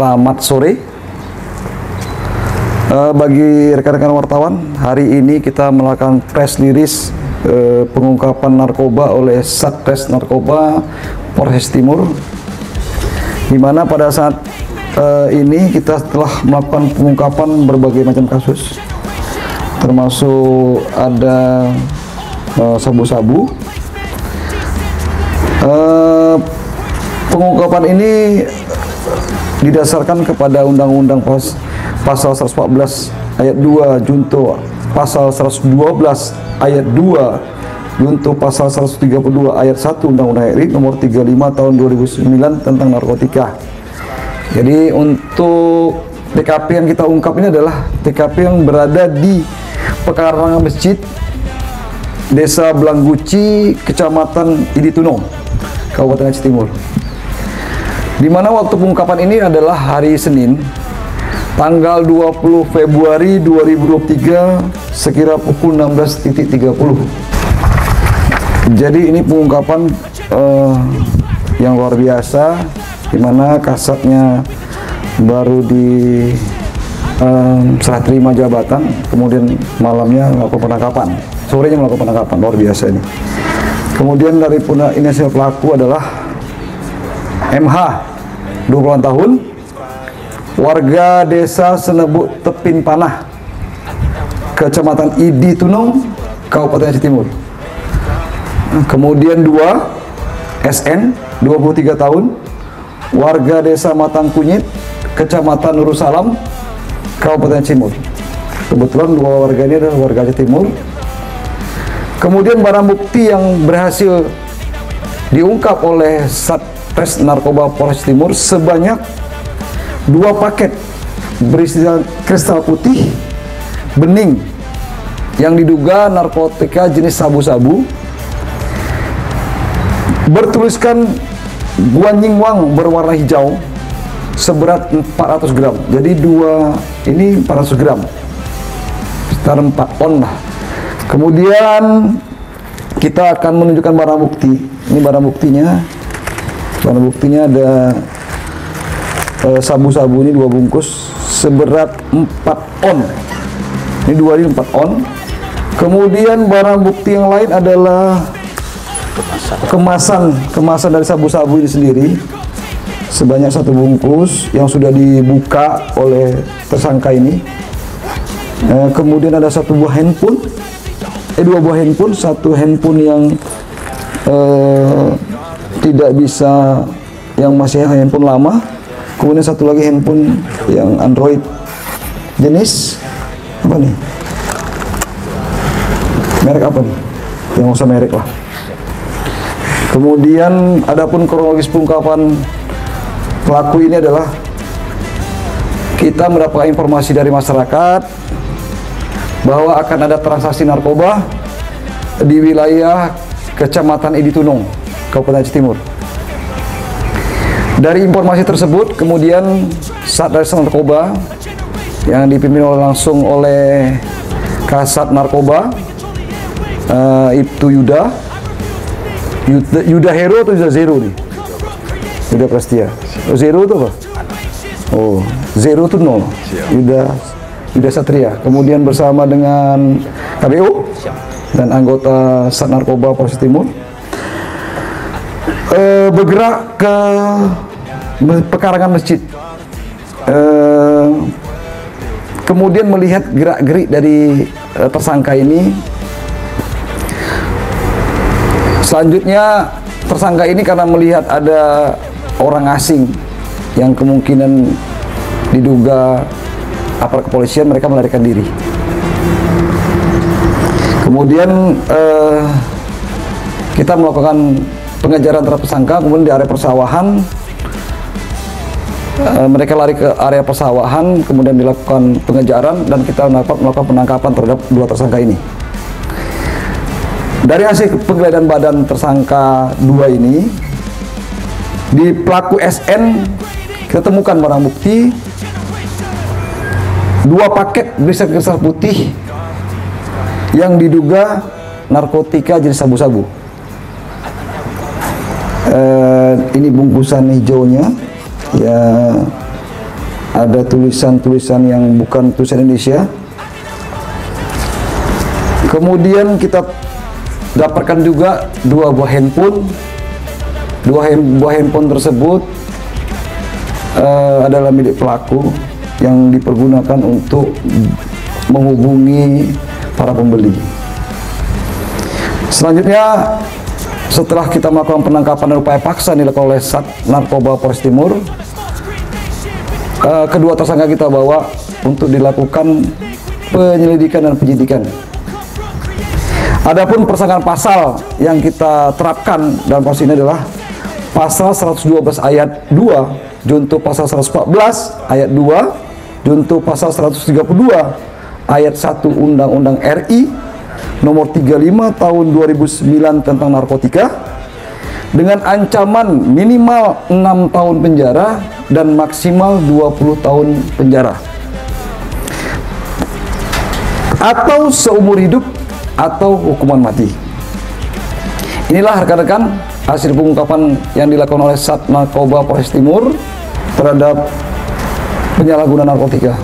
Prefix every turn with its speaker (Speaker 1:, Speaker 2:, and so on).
Speaker 1: Selamat sore bagi rekan-rekan wartawan. Hari ini kita melakukan press release pengungkapan narkoba oleh Satres Narkoba Polres Timur, di mana pada saat ini kita telah melakukan pengungkapan berbagai macam kasus, termasuk ada sabu-sabu. Pengungkapan ini didasarkan kepada Undang-Undang Pasal 114 ayat 2 junto Pasal 112 ayat 2 junto Pasal 132 ayat 1 Undang-Undang RI nomor 35 tahun 2009 tentang narkotika. Jadi untuk TKP yang kita ungkap ini adalah TKP yang berada di pekarangan masjid Desa Blangguci, Kecamatan Iditunong, Kabupaten Aceh Timur. Di mana waktu pengungkapan ini adalah hari Senin, tanggal 20 Februari 2023 sekira pukul 16.30. Jadi ini pengungkapan yang luar biasa, di mana kasatnya baru di serah terima jabatan, kemudian malamnya melakukan penangkapan, sorenya melakukan penangkapan, luar biasa ini. Kemudian dari inisial pelaku adalah MH, 20 tahun, warga desa Senebut Tepin Panah, Kecamatan Iditunong, Kabupaten Aceh Timur. Kemudian 2 SN, 23 tahun, warga desa Matang Kunyit, Kecamatan Nursalam, Kabupaten Aceh Timur. Kebetulan 2 warga ini adalah warga Aceh Timur. Kemudian barang bukti yang berhasil diungkap oleh Satres Narkoba Polres Timur sebanyak 2 paket berisi kristal putih bening yang diduga narkotika jenis sabu-sabu bertuliskan guanyingwang berwarna hijau seberat 400 gram. Jadi 2 ini 400 gram, sekitar 4 on lah. Kemudian kita akan menunjukkan barang bukti. Ini barang buktinya. Barang buktinya ada sabu-sabu ini 2 bungkus seberat 4 on. Ini 2 ini 4 on. Kemudian barang bukti yang lain adalah kemasan dari sabu-sabu ini sendiri sebanyak 1 bungkus yang sudah dibuka oleh tersangka ini. Kemudian ada 1 buah handphone, 2 buah handphone, 1 handphone yang tidak bisa, yang masih handphone lama. Kemudian 1 lagi handphone yang Android, jenis apa nih? Merek apa nih? Yang usah merek lah. Kemudian adapun kronologis pengungkapan pelaku ini adalah kita mendapat informasi dari masyarakat bahwa akan ada transaksi narkoba di wilayah Kecamatan Iditunong, Kabupaten Aceh Timur. Dari informasi tersebut, kemudian Satres Narkoba yang dipimpin langsung oleh Kasat Narkoba Ibtu Yuda Hero atau Yuda Zero nih? Yuda Prastia. Oh, Zero itu apa? Oh, Zero itu 0. Yuda Satria. Kemudian bersama dengan KBU dan anggota Sat Narkoba Polres Timur bergerak ke pekarangan masjid. Kemudian melihat gerak-gerik dari tersangka ini. Selanjutnya tersangka ini karena melihat ada orang asing yang kemungkinan diduga aparat kepolisian, mereka melarikan diri. Kemudian kita melakukan pengejaran terhadap tersangka. Kemudian di area persawahan, mereka lari ke area persawahan, kemudian dilakukan pengejaran dan kita melakukan penangkapan terhadap 2 tersangka ini. Dari hasil penggeledahan badan tersangka 2 ini, di pelaku SN kita temukan barang bukti 2 paket berisi kristal putih yang diduga narkotika jenis sabu-sabu. Ini bungkusan hijaunya, ya ada tulisan-tulisan yang bukan tulisan Indonesia. Kemudian kita dapatkan juga 2 buah handphone. 2 buah handphone tersebut adalah milik pelaku yang dipergunakan untuk menghubungi para pembeli. Selanjutnya, setelah kita melakukan penangkapan dan upaya paksa dilakukan oleh Sat Narkoba Polres Timur, kedua tersangka kita bawa untuk dilakukan penyelidikan dan penyidikan. Adapun persangkaan pasal yang kita terapkan dalam kasus ini adalah pasal 112 ayat 2 junto pasal 114 ayat 2 junto pasal 132 ayat 1 Undang-Undang RI nomor 35 tahun 2009 tentang narkotika dengan ancaman minimal 6 tahun penjara dan maksimal 20 tahun penjara atau seumur hidup atau hukuman mati. Inilah rekan-rekan hasil pengungkapan yang dilakukan oleh Sat Narkoba Polres Timur terhadap penyalahgunaan narkotika.